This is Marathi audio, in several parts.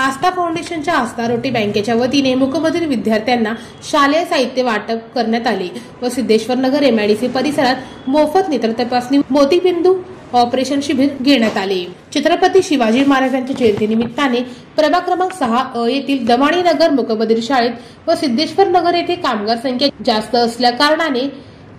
आस्था फाउंडेशनच्या आस्था रोटी बँकेच्या वतीने मूकबधिर विद्यार्थ्यांना शालेय साहित्य वाटप करण्यात आले व सिद्धेश्वर नगर एमआयडीसी परिसरात मोफत नेत्र तपासणी मोतीबिंदू ऑपरेशन शिबिर घेण्यात आले। छत्रपती शिवाजी महाराजांच्या जयंतीनिमित्ताने प्रभाग क्रमांक 6 येथील दमाणी नगर मूकबधिर शाळेत व सिद्धेश्वर नगर येथे कामगार संख्या जास्त असल्या कारणाने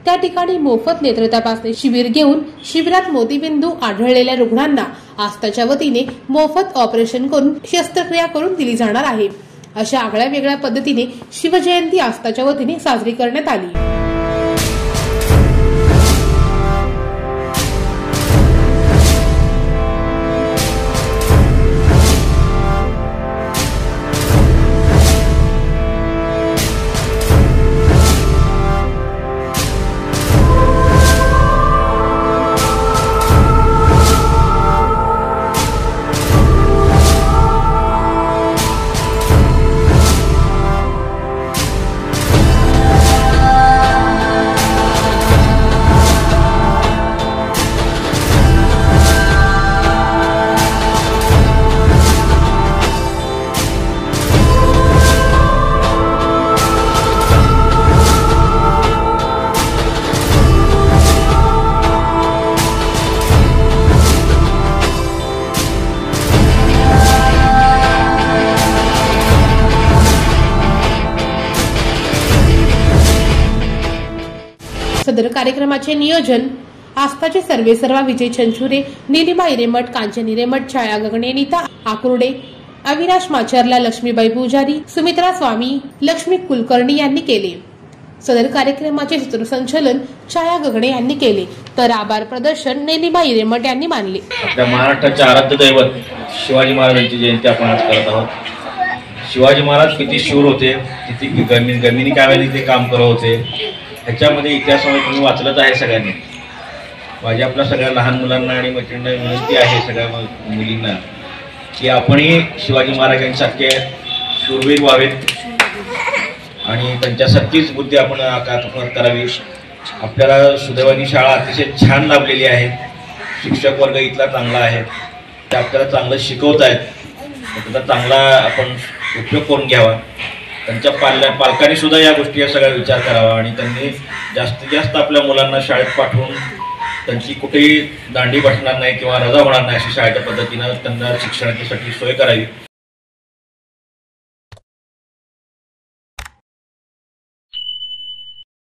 त्या ठिकाणी मोफत नेत्र तपासणी शिबिर घेऊन शिबिरात मोतीबिंदू आढळलेल्या रुग्णांना आस्थाच्या वतीने मोफत ऑपरेशन करून शस्त्रक्रिया करून दिली जाणार आहे। अशा आगळ्या वेगळ्या पद्धतीने शिवजयंती आस्थाच्या वतीने साजरी करण्यात आली। सदर कार्यक्रमाचे नियोजन आस्थाचे सर्वेसर्वा विजय चंचुरे, नीलिमा हिरेमठ, कांचन हिरेमठ, छाया गगणे, नीता आकुर्डे, अविनाश माचरला, लक्ष्मीबाई पुजारी, सुमित्रा स्वामी, लक्ष्मी कुलकर्णी यांनी केले। सदर कार्यक्रमाचे सूत्रसंचालन छाया गगणे यांनी केले तर आभार प्रदर्शन नीलिमा हिरेमठ यांनी मानले। आपल्या महाराष्ट्राचे आराध्य दैवत शिवाजी महाराजांची जयंती आपण आज करत आहोत। शिवाजी महाराज किती शूर होते, किती गनिमी काव्याने ते काम करत होते, ह्याच्यामध्ये इतिहासामध्ये तुम्ही वाचलंच आहे सगळ्यांनी। माझी आपल्या सगळ्या लहान मुलांना आणि मैत्रिणींना विनंती आहे, सगळ्या मुलींना, की आपणही शिवाजी महाराजांसारखे शूरवीर व्हावेत आणि त्यांच्यासारखीच बुद्धी आपण आत्मसात करावी। आपल्याला सुदैवानी शाळा अतिशय छान लाभलेली आहे, शिक्षक वर्ग इथला चांगला आहे, ते आपल्याला चांगलं शिकवत आहेत, त्याचा चांगला आपण उपयोग करून घ्यावा। त्यांच्या पालकांनी सुद्धा या गोष्टी सगळा विचार करावा आणि त्यांनी जास्तीत जास्त आपल्या मुलांना शाळेत पाठवून त्यांची कुठेही दांडी बसणार नाही किंवा रजा होणार नाही अशी शाळेच्या पद्धतीनं त्यांना शिक्षणासाठी सोय करावी।